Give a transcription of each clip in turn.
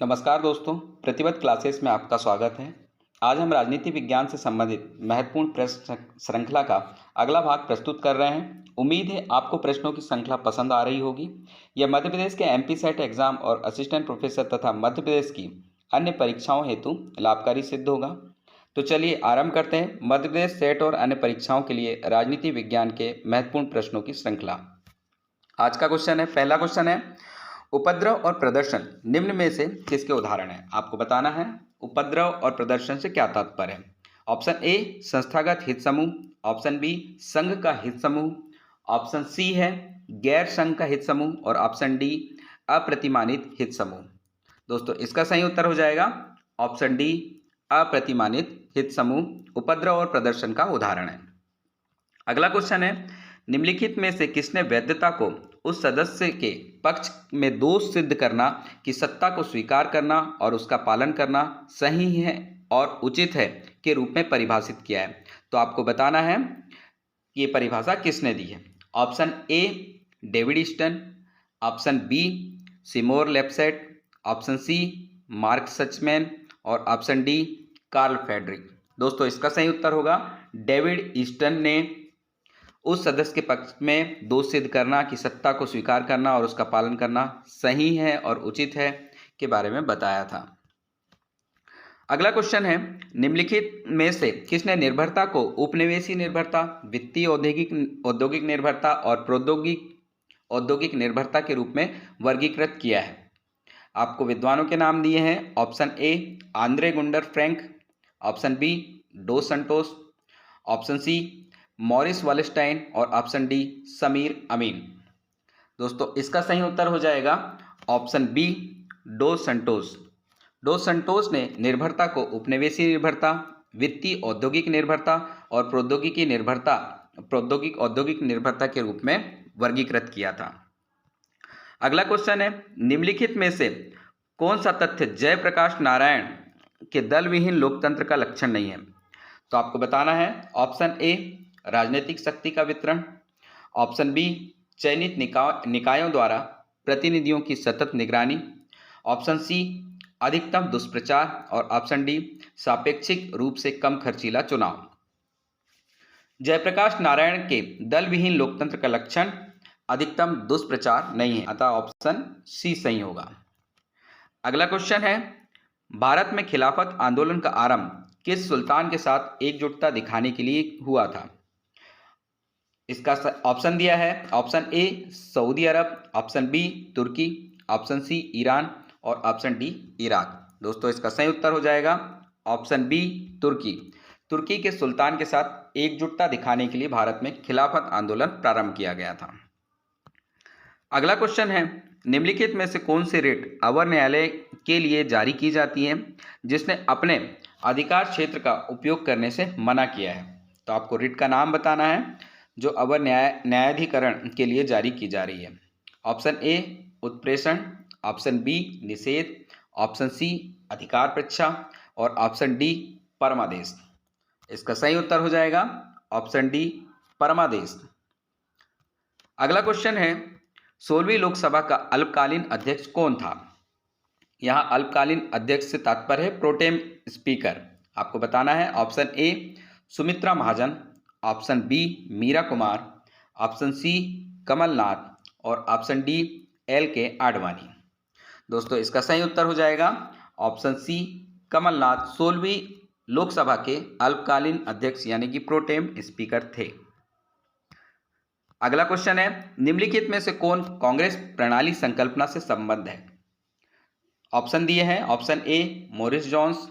नमस्कार दोस्तों, प्रतिबद्ध क्लासेस में आपका स्वागत है। आज हम राजनीति विज्ञान से संबंधित महत्वपूर्ण प्रश्न श्रृंखला का अगला भाग प्रस्तुत कर रहे हैं। उम्मीद है आपको प्रश्नों की श्रृंखला पसंद आ रही होगी। यह मध्य प्रदेश के एमपी सेट एग्जाम और असिस्टेंट प्रोफेसर तथा मध्य प्रदेश की अन्य परीक्षाओं हेतु लाभकारी सिद्ध होगा। तो चलिए आरंभ करते हैं मध्य प्रदेश सेट और अन्य परीक्षाओं के लिए राजनीति विज्ञान के महत्वपूर्ण प्रश्नों की श्रृंखला। आज का क्वेश्चन है, पहला क्वेश्चन है, उपद्रव और प्रदर्शन निम्न में से किसके उदाहरण हैं? आपको बताना है उपद्रव और प्रदर्शन से क्या तात्पर्य है। ऑप्शन ए संस्थागत हित समूह, ऑप्शन बी संघ का हित समूह, ऑप्शन सी है गैर संघ का हित समूह और ऑप्शन डी अप्रतिमानित हित समूह। दोस्तों इसका सही उत्तर हो जाएगा ऑप्शन डी अप्रतिमानित हित समूह उपद्रव और प्रदर्शन का उदाहरण है। अगला क्वेश्चन है, निम्नलिखित में से किसने वैधता को उस सदस्य के पक्ष में दोष सिद्ध करना कि सत्ता को स्वीकार करना और उसका पालन करना सही है और उचित है के रूप में परिभाषित किया है? तो आपको बताना है कि ये परिभाषा किसने दी है। Option A David Easton, option B Seymour Lipset, option C Mark Suchman और ऑप्शन डी कार्ल फेडरिक। दोस्तों इसका सही उत्तर होगा डेविड ईस्टन ने उस सदस्य के पक्ष में दोष सिद्ध करना कि सत्ता को स्वीकार करना और उसका पालन करना सही है और उचित है के बारे में बताया था। अगला क्वेश्चन है, निम्नलिखित में से किसने निर्भरता को उपनिवेशी निर्भरता, वित्तीय औद्योगिक निर्भरता और औद्योगिक निर्भरता के रूप में वर्गीकृत किया है? आपको विद्वानों के नाम दिए हैं। Option A Andre Gunder Frank, option B Dos Santos, option C Maurice Wallerstein और ऑप्शन डी समीर अमीन। दोस्तों इसका सही उत्तर हो जाएगा option B Dos Santos. Dough Santos ने निर्भरता को उपनिवेशी निर्भरता, वित्तीय औद्योगिक निर्भरता और प्रौद्योगिक औद्योगिक निर्भरता के रूप में वर्गीकृत किया था। अगला क्वेश्चन है, निम्नलिखित में से कौन सा तथ्य जयप्रकाश नारायण के दल विहीन लोकतंत्र का लक्षण नहीं है? तो आपको बताना है ऑप्शन ए राजनीतिक शक्ति का वितरण, ऑप्शन बी चयनित निकायों द्वारा प्रतिनिधियों की सतत निगरानी, ऑप्शन सी अधिकतम दुष्प्रचार और ऑप्शन डी सापेक्षिक रूप से कम खर्चीला चुनाव। जयप्रकाश नारायण के दल विहीन लोकतंत्र का लक्षण अधिकतम दुष्प्रचार नहीं है, अतः ऑप्शन सी सही होगा। अगला क्वेश्चन है, भारत में खिलाफत आंदोलन का आरंभ किस सुल्तान के साथ एकजुटता दिखाने के लिए हुआ था? इसका ऑप्शन दिया है, ऑप्शन ए सऊदी अरब, ऑप्शन बी तुर्की, ऑप्शन सी ईरान और ऑप्शन डी इराक। दोस्तों इसका सही उत्तर हो जाएगा ऑप्शन बी तुर्की। तुर्की के सुल्तान के साथ एकजुटता दिखाने के लिए भारत में खिलाफत आंदोलन प्रारंभ किया गया था। अगला क्वेश्चन है, निम्नलिखित में से कौन सी रिट अवर न्यायालय के लिए जारी की जाती है जिसने अपने अधिकार क्षेत्र का उपयोग करने से मना किया है? तो आपको रिट का नाम बताना है जो अवर न्यायाधिकरण के लिए जारी की जा रही है। ऑप्शन ए उत्प्रेषण, ऑप्शन बी निषेध, ऑप्शन सी अधिकार परीक्षा और ऑप्शन डी परमादेश। इसका सही उत्तर हो जाएगा ऑप्शन डी परमादेश। अगला क्वेश्चन है, 16वीं लोकसभा का अल्पकालीन अध्यक्ष कौन था? यहाँ अल्पकालीन अध्यक्ष से तात्पर्य है प्रोटेम स्पीकर। आपको बताना है option A Sumitra Mahajan, option B Meera Kumar, option C Kamal Nath और ऑप्शन डी एल के आडवाणी। दोस्तों इसका सही उत्तर हो जाएगा ऑप्शन सी कमलनाथ 16वीं लोकसभा के अल्पकालीन अध्यक्ष यानी कि प्रोटेम स्पीकर थे। अगला क्वेश्चन है, निम्नलिखित में से कौन कांग्रेस प्रणाली संकल्पना से संबद्ध है? ऑप्शन दिए हैं, option A Morris Jones,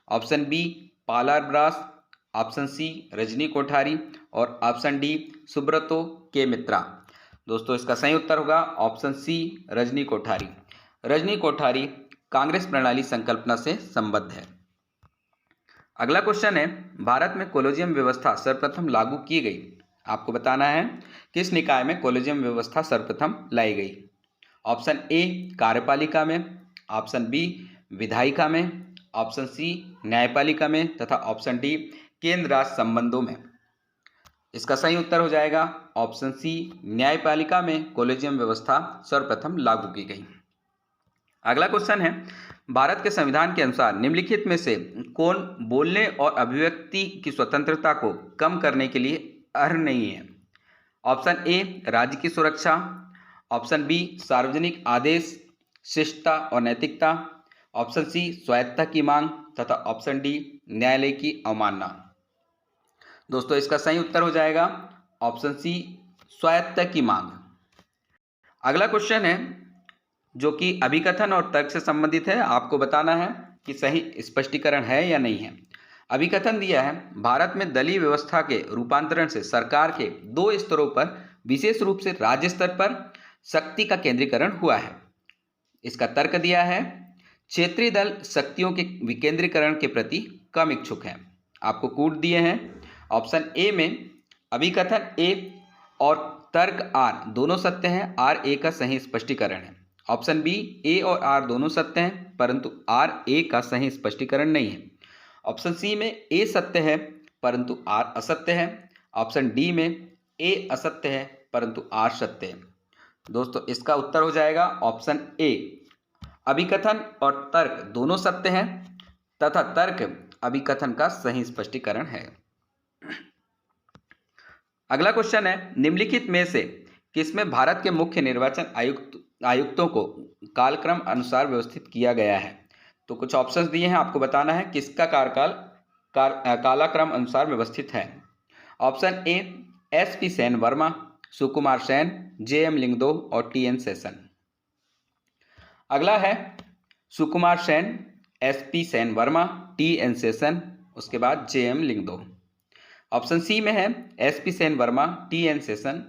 option B Paul R Brass, option C Rajni Kothari और ऑप्शन डी सुब्रतो के मित्रा। दोस्तों इसका सही उत्तर होगा ऑप्शन सी रजनी कोठारी। रजनी कोठारी कांग्रेस प्रणाली संकल्पना से संबद्ध है। अगला क्वेश्चन है, भारत में कॉलेजियम व्यवस्था सर्वप्रथम लागू की गई? आपको बताना है किस निकाय में कॉलेजियम व्यवस्था सर्वप्रथम लाई गई? ऑप्शन ए कार्यपालिका में, ऑप्शन बी विधायिका में, ऑप्शन सी न्यायपालिका में तथा ऑप्शन डी केंद्र राज्य संबंधों में। इसका सही उत्तर हो जाएगा ऑप्शन सी न्यायपालिका में कॉलेजियम व्यवस्था सर्वप्रथम लागू की गई। अगला क्वेश्चन है, भारत के संविधान के अनुसार निम्नलिखित में से कौन बोलने और अभिव्यक्ति की स्वतंत्रता को कम करने के लिए अर्ह नहीं है? ऑप्शन ए राज्य की सुरक्षा, ऑप्शन बी सार्वजनिक आदेश, शिष्टता और नैतिकता, ऑप्शन सी स्वायत्तता की मांग तथा ऑप्शन डी न्यायालय की अवमानना। दोस्तों इसका सही उत्तर हो जाएगा ऑप्शन सी स्वायत्तता की मांग। अगला क्वेश्चन है जो कि अभिकथन और तर्क से संबंधित है। आपको बताना है कि सही स्पष्टीकरण है या नहीं है। अभिकथन दिया है, भारत में दलीय व्यवस्था के रूपांतरण से सरकार के 2 स्तरों पर विशेष रूप से राज्य स्तर पर शक्ति का केंद्रीकरण हुआ है। इसका तर्क दिया है, क्षेत्रीय दल शक्तियों के विकेंद्रीकरण के प्रति कम इच्छुक हैं। आपको कूट दिए हैं। ऑप्शन ए में अभिकथन ए और तर्क आर दोनों सत्य हैं, आर ए का सही स्पष्टीकरण है। ऑप्शन बी ए और आर दोनों सत्य हैं परंतु आर ए का सही स्पष्टीकरण नहीं है। ऑप्शन सी में ए सत्य है परंतु आर असत्य है। ऑप्शन डी में ए असत्य है परंतु आर सत्य है। दोस्तों इसका उत्तर हो जाएगा ऑप्शन ए, अभिकथन और तर्क दोनों सत्य हैं तथा तर्क अभिकथन का सही स्पष्टीकरण है। अगला क्वेश्चन है, निम्नलिखित में से किसमें भारत के मुख्य निर्वाचन आयुक्तों को कालक्रम अनुसार व्यवस्थित किया गया है? तो कुछ ऑप्शंस दिए हैं, आपको बताना है किसका कार्यकाल कालाक्रम अनुसार व्यवस्थित है। ऑप्शन ए एसपी सेन वर्मा, सुकुमार सेन, जेएम लिंगदो और टीएन शेषन। अगला है सुकुमार सेन, एसपी सेन वर्मा, टीएन शेषन, उसके बाद जेएम लिंगदो। ऑप्शन सी में है एसपी सेन वर्मा, टीएन शेषन,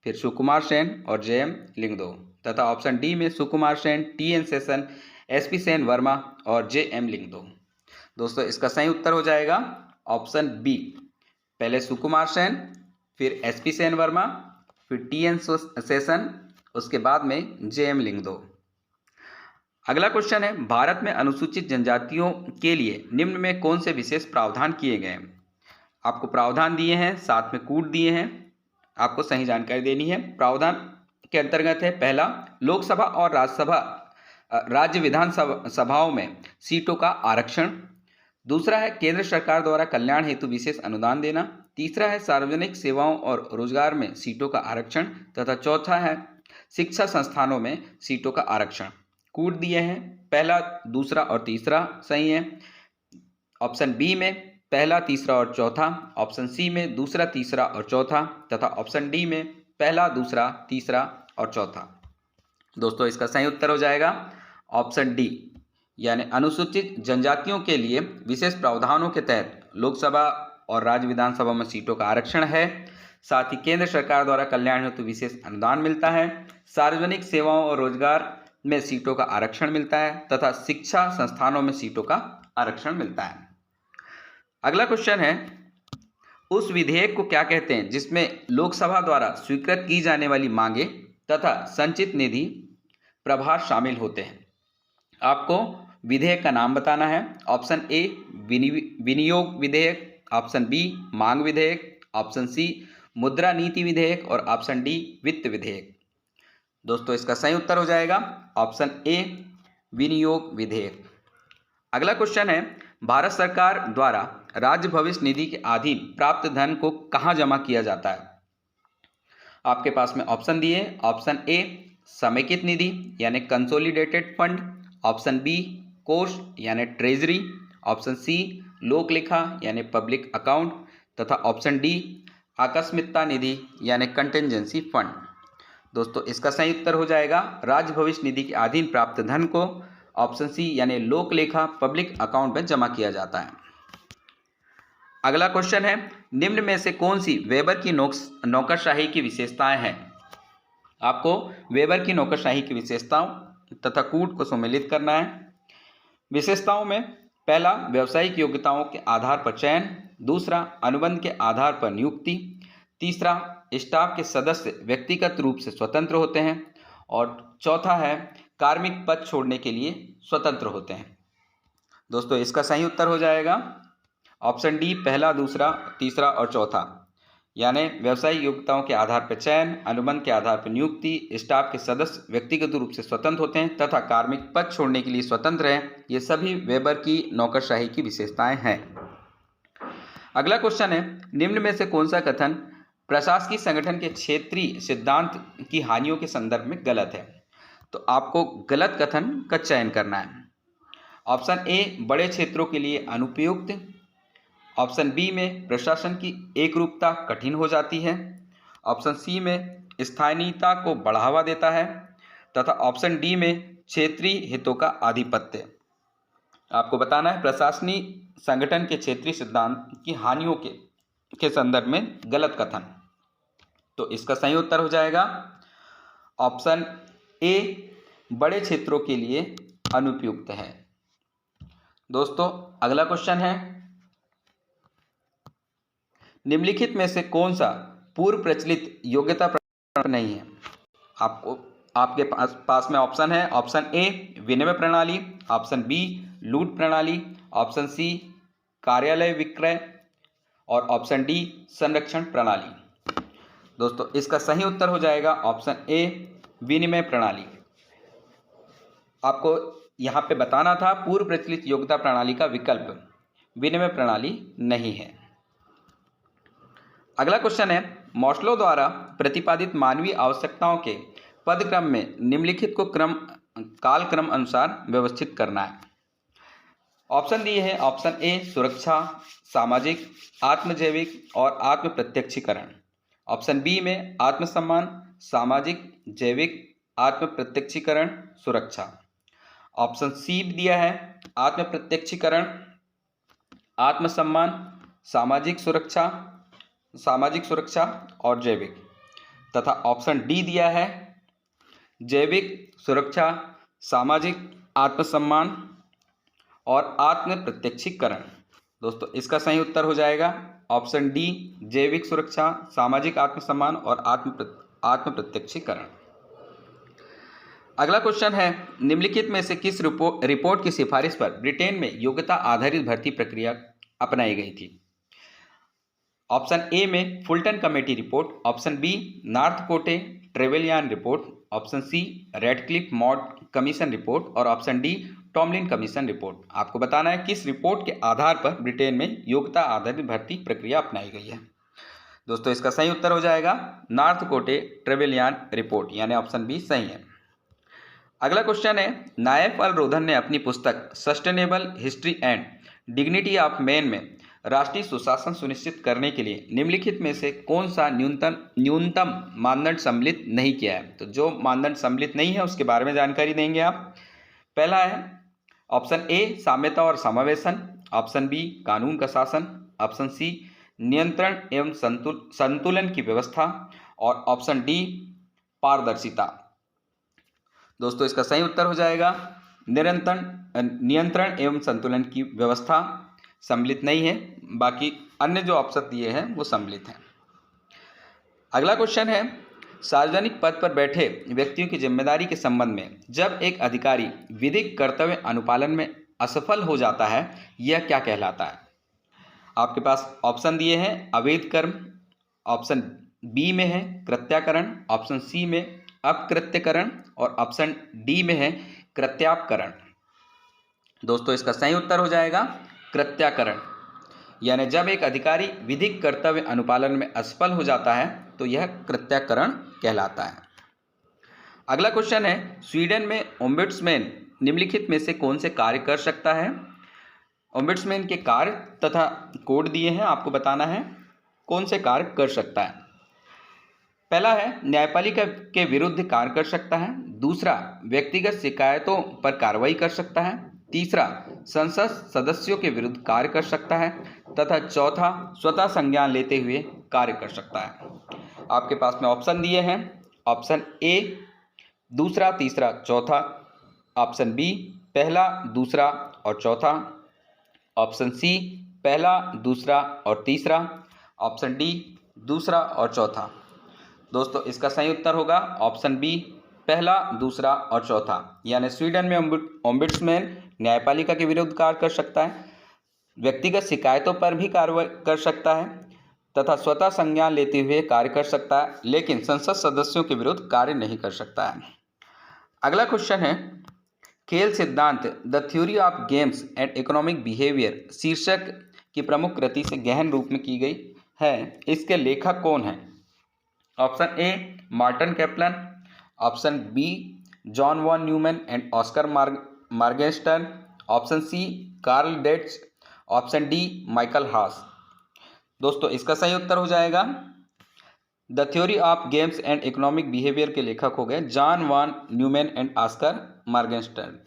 फिर सुकुमार सेन और जेएम लिंगदो, तथा ऑप्शन डी में सुकुमार सेन, टीएन शेषन, एसपी सेन वर्मा और जेएम लिंगदो। दोस्तों इसका सही उत्तर हो जाएगा ऑप्शन बी, पहले सुकुमार सेन, फिर एसपी सेन वर्मा, फिर टीएन शेषन, उसके बाद में जेएम लिंगदो। अगला क्वेश्चन है, भारत में अनुसूचित जनजातियों के लिए निम्न में कौन से विशेष प्रावधान किए गए हैं? आपको प्रावधान दिए हैं, साथ में कूट दिए हैं, आपको सही जानकारी देनी है। प्रावधान के अंतर्गत है, पहला लोकसभा और राज्य विधानसभा सभाओं में सीटों का आरक्षण। दूसरा है केंद्र सरकार द्वारा कल्याण हेतु विशेष अनुदान देना। तीसरा है सार्वजनिक सेवाओं और रोजगार में सीटों का आरक्षण, तथा चौथा है शिक्षा संस्थानों में सीटों का आरक्षण। कूट दिए हैं, पहला, दूसरा और तीसरा सही है। ऑप्शन बी में पहला, तीसरा और चौथा, ऑप्शन सी में दूसरा, तीसरा और चौथा, तथा ऑप्शन डी में पहला, दूसरा, तीसरा और चौथा। दोस्तों इसका सही उत्तर हो जाएगा ऑप्शन डी, यानी अनुसूचित जनजातियों के लिए विशेष प्रावधानों के तहत लोकसभा और राज्य विधानसभा में सीटों का आरक्षण है। साथ ही केंद्र सरकार द्वारा कल्याण हेतु विशेष अनुदान मिलता है, सार्वजनिक सेवाओं और रोजगार में सीटों का आरक्षण मिलता है, तथा शिक्षा संस्थानों में सीटों का आरक्षण मिलता है। अगला क्वेश्चन है, उस विधेयक को क्या कहते हैं जिसमें लोकसभा द्वारा स्वीकृत की जाने वाली मांगे तथा संचित निधि प्रभार शामिल होते हैं? आपको विधेयक का नाम बताना है। ऑप्शन ए विनियोग विधेयक, ऑप्शन बी मांग विधेयक, ऑप्शन सी मुद्रा नीति विधेयक और ऑप्शन डी वित्त विधेयक। दोस्तों इसका सही उत्तर हो जाएगा ऑप्शन ए विनियोग विधेयक। अगला क्वेश्चन है, भारत सरकार द्वारा राज्य भविष्य निधि के अधीन प्राप्त धन को कहां जमा किया जाता है? आपके पास में ऑप्शन दिए, ऑप्शन ए समेकित निधि यानी कंसोलिडेटेड फंड, ऑप्शन बी कोष यानी ट्रेजरी, ऑप्शन सी लोक लेखा यानी पब्लिक अकाउंट, तथा ऑप्शन डी आकस्मिकता निधि यानी कंटिजेंसी फंड। दोस्तों इसका सही उत्तर हो जाएगा राज्य भविष्य निधि के अधीन प्राप्त धन को ऑप्शन सी यानी लोक लेखा पब्लिक अकाउंट में जमा किया जाता है। अगला क्वेश्चन है, निम्न में से कौन सी वेबर की नौकरशाही की विशेषताएं हैं? आपको वेबर की नौकरशाही की विशेषताओं तथा कूट को सम्मिलित करना है। विशेषताओं में पहला व्यावसायिक योग्यताओं के आधार पर चयन, दूसरा अनुबंध के आधार पर नियुक्ति, तीसरा स्टाफ के सदस्य व्यक्तिगत रूप से स्वतंत्र होते हैं और चौथा है कार्मिक पद छोड़ने के लिए स्वतंत्र होते हैं। दोस्तों इसका सही उत्तर हो जाएगा ऑप्शन डी पहला, दूसरा, तीसरा और चौथा। यानी व्यवसायिक योग्यताओं के आधार पर चयन, अनुबंध के आधार पर नियुक्ति, स्टाफ के सदस्य व्यक्तिगत रूप से स्वतंत्र होते हैं तथा कार्मिक पद छोड़ने के लिए स्वतंत्र हैं। ये सभी वेबर की नौकरशाही की विशेषताएं हैं। अगला क्वेश्चन है, निम्न में से कौन सा कथन प्रशासकीय संगठन के क्षेत्रीय सिद्धांत की हानियों के संदर्भ में गलत है? तो आपको गलत कथन का चयन करना है। ऑप्शन ए, बड़े क्षेत्रों के लिए अनुपयुक्त। ऑप्शन बी में प्रशासन की एकरूपता कठिन हो जाती है। ऑप्शन सी में स्थानीयता को बढ़ावा देता है तथा ऑप्शन डी में क्षेत्रीय हितों का आधिपत्य। आपको बताना है प्रशासनिक संगठन के क्षेत्रीय सिद्धांत की हानियों के संदर्भ में गलत कथन। तो इसका सही उत्तर हो जाएगा ऑप्शन ए, बड़े क्षेत्रों के लिए अनुपयुक्त है। दोस्तों अगला क्वेश्चन है, निम्नलिखित में से कौन सा पूर्व प्रचलित योग्यता प्रमाण नहीं है? आपके पास में ऑप्शन है। ऑप्शन ए, विनिमय प्रणाली। ऑप्शन बी, लूट प्रणाली। ऑप्शन सी, कार्यालय विक्रय। और ऑप्शन डी, संरक्षण प्रणाली। दोस्तों इसका सही उत्तर हो जाएगा ऑप्शन ए, विनिमय प्रणाली। आपको यहाँ पे बताना था पूर्व प्रचलित योग्यता प्रणाली का विकल्प विनिमय प्रणाली नहीं है। अगला क्वेश्चन है, मॉस्लो द्वारा प्रतिपादित मानवीय आवश्यकताओं के पदक्रम में निम्नलिखित को कालक्रम अनुसार व्यवस्थित करना है। ऑप्शन दिए हैं। ऑप्शन ए, सुरक्षा, सामाजिक, आत्मजैविक और आत्म प्रत्यक्षीकरण। ऑप्शन बी में आत्मसम्मान, सामाजिक, जैविक, आत्म प्रत्यक्षीकरण, सुरक्षा। ऑप्शन सी दिया है आत्म प्रत्यक्षीकरण, आत्मसम्मान, सामाजिक सुरक्षा और जैविक। तथा ऑप्शन डी दिया है जैविक, सुरक्षा, सामाजिक, आत्मसम्मान और आत्म प्रत्यक्षीकरण। दोस्तों इसका सही उत्तर हो जाएगा ऑप्शन डी, जैविक सुरक्षा, सामाजिक आत्मसम्मान और आत्म प्रत्यक्षीकरण। अगला क्वेश्चन है, निम्नलिखित में से किस रिपोर्ट की सिफारिश पर ब्रिटेन में योग्यता आधारित भर्ती प्रक्रिया अपनाई गई थी? ऑप्शन ए में Fulton committee report. Option B, Northcote Trevelyan report. Option C, Radcliffe Maud commission report. और option D, Tomlin commission report. आपको बताना है किस रिपोर्ट के आधार पर ब्रिटेन में योग्यता आधारित भर्ती प्रक्रिया अपनाई गई है। दोस्तों इसका सही उत्तर हो जाएगा नॉर्थ कोटे ट्रेवेलियन रिपोर्ट, यानी ऑप्शन बी सही है। अगला क्वेश्चन है, नायफ अल रोधन ने अपनी पुस्तक sustainable history and dignity of man में राष्ट्रीय सुशासन सुनिश्चित करने के लिए निम्नलिखित में से कौन सा न्यूनतम मानदंड सम्मिलित नहीं किया है? तो जो मानदंड सम्मिलित नहीं है उसके बारे में जानकारी देंगे आप। पहला है ऑप्शन ए, साम्यता और समावेशन। ऑप्शन बी, कानून का शासन। ऑप्शन सी, नियंत्रण एवं संतुलन की व्यवस्था। और ऑप्शन डी, पारदर्शिता। दोस्तों इसका सही उत्तर हो जाएगा नियंत्रण एवं संतुलन की व्यवस्था सम्मिलित नहीं है, बाकी अन्य जो ऑप्शन दिए हैं वो सम्मिलित हैं। अगला क्वेश्चन है, सार्वजनिक पद पर बैठे व्यक्तियों की जिम्मेदारी के संबंध में जब एक अधिकारी विधिक कर्तव्य अनुपालन में असफल हो जाता है यह क्या कहलाता है? आपके पास ऑप्शन दिए हैं अवैध कर्म। ऑप्शन बी में है कृत्याकरण। ऑप्शन सी में अपकृत्यकरण और ऑप्शन डी में है कृत्यापकरण। दोस्तों इसका सही उत्तर हो जाएगा कृत्याकरण, यानी जब एक अधिकारी विधिक कर्तव्य अनुपालन में असफल हो जाता है तो यह कृत्याकरण कहलाता है। अगला क्वेश्चन है, स्वीडन में ओम्बुड्समैन निम्नलिखित में से कौन से कार्य कर सकता है? ओम्बुड्समैन के कार्य तथा कोड दिए हैं, आपको बताना है कौन से कार्य कर सकता है। पहला है न्यायपालिका के विरुद्ध कार्य कर सकता है। दूसरा, व्यक्तिगत शिकायतों पर कार्रवाई कर सकता है। तीसरा, संसद सदस्यों के विरुद्ध कार्य कर सकता है। तथा चौथा, स्वतः संज्ञान लेते हुए कार्य कर सकता है। आपके पास में ऑप्शन दिए हैं। ऑप्शन ए दूसरा, तीसरा, चौथा। ऑप्शन बी पहला, दूसरा और चौथा। ऑप्शन सी पहला, दूसरा और तीसरा। ऑप्शन डी दूसरा और चौथा। दोस्तों इसका सही उत्तर होगा ऑप्शन बी पहला, दूसरा और चौथा, यानी स्वीडन में ओम्बुड्समैन न्यायपालिका के विरुद्ध कार्य कर सकता है, व्यक्तिगत शिकायतों पर भी कार्रवाई कर सकता है, तथा स्वतः संज्ञान लेते हुए कार्य कर सकता है, लेकिन संसद सदस्यों के विरुद्ध कार्य नहीं कर सकता है। अगला क्वेश्चन है, खेल सिद्धांत the theory of games and economic behaviour शीर्षक की प्रमुख कृति से गहन रूप में की गई है। इसके लेखक कौन हैं? Option A Martin Kaplan, option B John von Neumann and Oskar Morgenstern, option C Karl Deutsch, option D Michael Haas. दोस्तों इसका सही उत्तर हो जाएगा the theory of games and economic behaviour के लेखक हो गए John von Neumann and Oskar Morgenstern.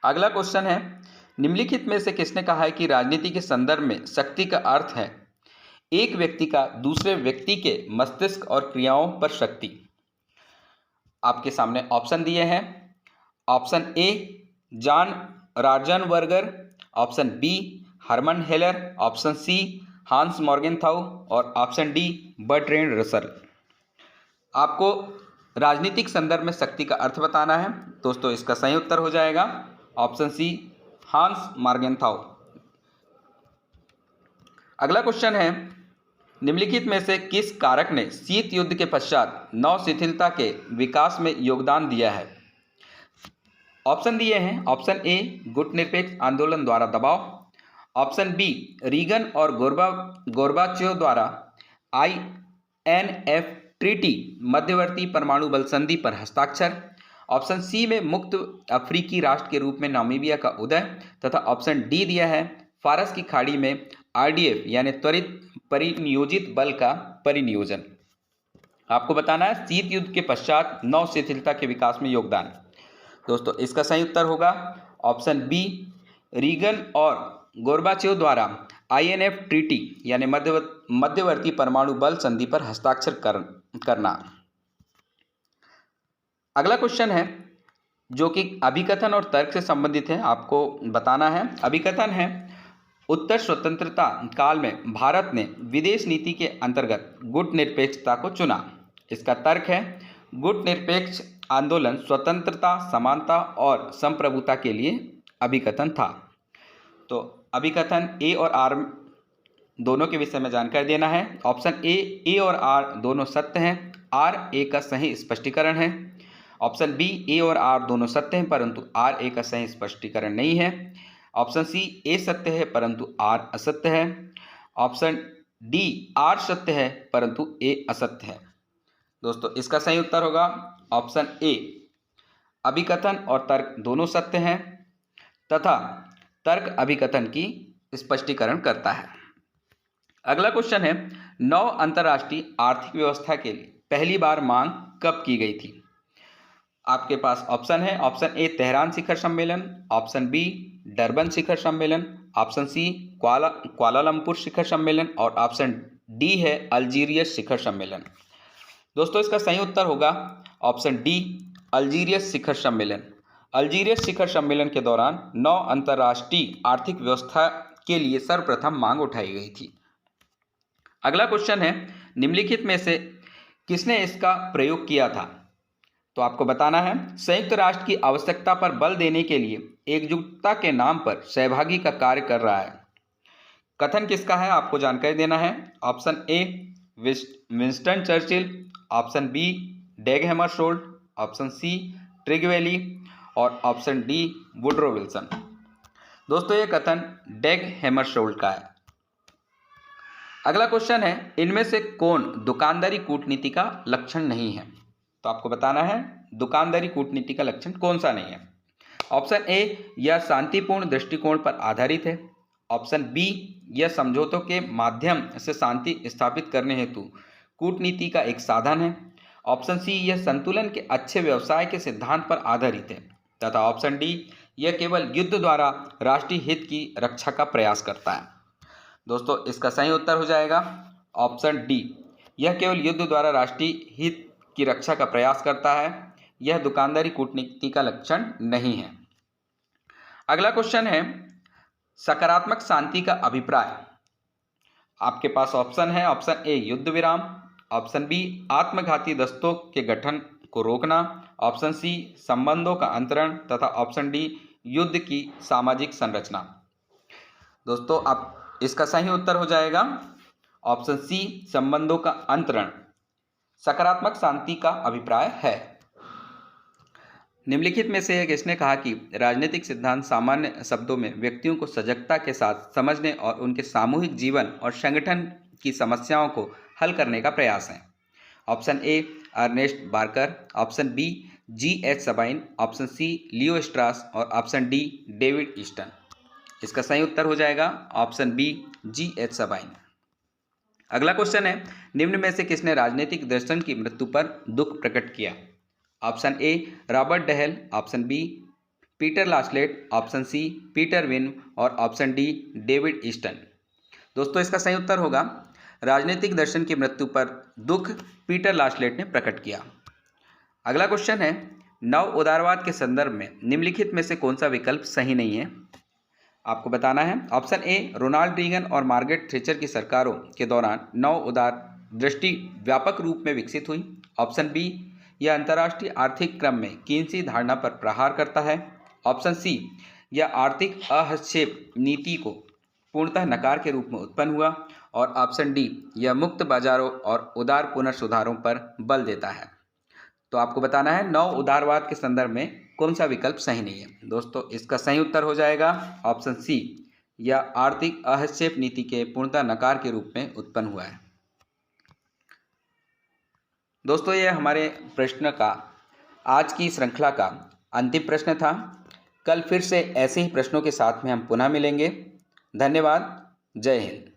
अगला क्वेश्चन है, निम्नलिखित में से किसने कहा है कि राजनीति के संदर्भ में शक्ति का अर्थ है एक व्यक्ति का दूसरे व्यक्ति के मस्तिष्क और क्रियाओं पर शक्ति? आपके सामने ऑप्शन दिए हैं। Option A John Rosenberger, option B Hermann Heller, option C Hans Morgenthau और ऑप्शन डी बर्ट्रैंड रसल। आपको राजनीतिक संदर्भ में शक्ति का अर्थ बताना है। दोस्तों इसका सही उत्तर हो जाएगा ऑप्शन सी हांस मॉर्गेनथाउ। अगला क्वेश्चन है, निम्नलिखित में से किस कारक ने शीत युद्ध के पश्चात नव शिथिलता के विकास में योगदान दिया है? ऑप्शन दिए हैं। ऑप्शन ए गुटनिरपेक्ष आंदोलन द्वारा दबाव, ऑप्शन बी रीगन और गोर्बाचेव द्वारा INF ट्रीटी मध्यवर्ती परमाणु बल संधि पर हस्ताक्षर, ऑप्शन सी में मुक्त अफ्रीकी राष्ट्र के रूप में नामीबिया का उदय, तथा ऑप्शन डी दिया है फारस की खाड़ी में RDF यानी त्वरित परिनियोजित बल का परिनियोजन। आपको बताना है शीत युद्ध के पश्चात नव शिथिलता के विकास में योगदान। दोस्तों इसका सही उत्तर होगा ऑप्शन बी रीगन और गोर्बाचेव द्वारा INF ट्रीटी यानी मध्यवर्ती परमाणु बल संधि पर हस्ताक्षर करना। अगला क्वेश्चन है जो कि अभिकथन और तर्क से संबंधित है, आपको बताना है। अभिकथन है, उत्तर स्वतंत्रता काल में भारत ने विदेश नीति के अंतर्गत गुटनिरपेक्षता को चुना। इसका तर्क है, गुटनिरपेक्ष आंदोलन स्वतंत्रता, समानता और संप्रभुता के लिए अभिकथन था। तो अभिकथन ए और आर दोनों के विषय में जानकारी देना है। ऑप्शन ए और आर दोनों सत्य हैं, आर ए का सही स्पष्टीकरण है। ऑप्शन बी ए और आर दोनों सत्य हैं परंतु आर ए का सही स्पष्टीकरण नहीं है। ऑप्शन सी ए सत्य है परंतु आर असत्य है। ऑप्शन डी आर सत्य है परंतु ए असत्य है। दोस्तों इसका सही उत्तर होगा ऑप्शन ए, अभिकथन और तर्क दोनों सत्य हैं तथा तर्क अभिकथन की स्पष्टीकरण करता है। अगला क्वेश्चन है, नव अंतर्राष्ट्रीय आर्थिक व्यवस्था के लिए पहली बार मांग कब की गई थी? आपके पास ऑप्शन है। ऑप्शन ए तेहरान शिखर सम्मेलन, ऑप्शन बी डरबन शिखर सम्मेलन, ऑप्शन सी क्वालालंपुर शिखर सम्मेलन और ऑप्शन डी है अल्जीरियस शिखर सम्मेलन। दोस्तों इसका सही उत्तर होगा ऑप्शन डी अल्जीरियस शिखर सम्मेलन। अल्जीरियस शिखर सम्मेलन के दौरान नव अंतर्राष्ट्रीय आर्थिक व्यवस्था के लिए सर्वप्रथम मांग उठाई गई थी। अगला क्वेश्चन है, निम्नलिखित में से किसने इसका प्रयोग किया था? तो आपको बताना है, संयुक्त राष्ट्र की आवश्यकता पर बल देने के लिए एकजुटता के नाम पर सहभागी का कार्य कर रहा है। कथन किसका है आपको जानकारी देना है। Option A Winston Churchill, option B Dag Hammarskjold, option C Trygve Lie और ऑप्शन डी वुडरो विल्सन। दोस्तों ये कथन डैग हैमरशोल्ड का है। अगला क्वेश्चन है, इनमें से कौन दुकानदारी कूटनीति का लक्षण नहीं है? तो आपको बताना है दुकानदारी कूटनीति का लक्षण कौन सा नहीं है। ऑप्शन ए, यह शांतिपूर्ण दृष्टिकोण पर आधारित है। ऑप्शन बी, यह समझौतों के माध्यम से शांति स्थापित करने हेतु कूटनीति का एक साधन है। ऑप्शन सी, यह संतुलन के अच्छे व्यवसाय के सिद्धांत पर आधारित है। तथा ऑप्शन डी, यह केवल युद्ध द्वारा राष्ट्रीय हित की रक्षा का प्रयास करता है। दोस्तों इसका सही उत्तर हो जाएगा ऑप्शन डी, यह केवल युद्ध द्वारा राष्ट्रीय हित की रक्षा का प्रयास करता है। यह दुकानदारी कूटनीति का लक्षण नहीं है। अगला क्वेश्चन है, सकारात्मक शांति का अभिप्राय। आपके पास ऑप्शन है। ऑप्शन ए युद्ध विराम, ऑप्शन बी आत्मघाती दस्तों के गठन को रोकना, ऑप्शन सी संबंधों का अंतरण तथा ऑप्शन डी युद्ध की सामाजिक संरचना। दोस्तों आप इसका सही उत्तर हो जाएगा ऑप्शन सी संबंधों का अंतरण सकारात्मक शांति का अभिप्राय है। निम्नलिखित में से किसने कहा कि राजनीतिक सिद्धांत सामान्य शब्दों में व्यक्तियों को सजगता के साथ समझने और उनके सामूहिक जीवन और संगठन की समस्याओं को हल करने का प्रयास है। Option A Ernest Barker, option B G.H. Sabine, option C Leo Strauss और ऑप्शन डी डेविड ईस्टन। इसका सही उत्तर हो जाएगा ऑप्शन बी G.H. सबाइन। अगला क्वेश्चन है, निम्न में से किसने राजनीतिक दर्शन की मृत्यु पर दुख प्रकट किया। Option A Robert Dahl, option B Peter Laslett, option C Peter Winch और ऑप्शन डी डेविड ईस्टन। दोस्तों इसका सही उत्तर होगा राजनीतिक दर्शन की मृत्यु पर दुख पीटर लास्लेट ने प्रकट किया। अगला क्वेश्चन है, नव उदारवाद के संदर्भ में निम्नलिखित में से कौन सा विकल्प सही नहीं है, आपको बताना है। ऑप्शन ए रोनाल्ड रीगन और मार्गरेट थैचर की सरकारों के दौरान नव उदार दृष्टि व्यापक रूप में विकसित हुई। ऑप्शन बी यह अंतर्राष्ट्रीय आर्थिक क्रम में कीन्सी धारणा पर प्रहार करता है। ऑप्शन सी यह आर्थिक हस्तक्षेप नीति को पूर्णतः नकार के रूप में उत्पन्न हुआ और ऑप्शन डी यह मुक्त बाजारों और उदार पुनर्सुधारों पर बल देता है। तो आपको बताना है नव उदारवाद के संदर्भ में कौन सा विकल्प सही नहीं है। दोस्तों इसका सही उत्तर हो जाएगा ऑप्शन सी यह आर्थिक हस्तक्षेप नीति के पूर्णतः नकार के रूप में उत्पन्न हुआ है। दोस्तों ये हमारे प्रश्न का आज की श्रृंखला का अंतिम प्रश्न था। कल फिर से ऐसे ही प्रश्नों के साथ में हम पुनः मिलेंगे। धन्यवाद। जय हिंद।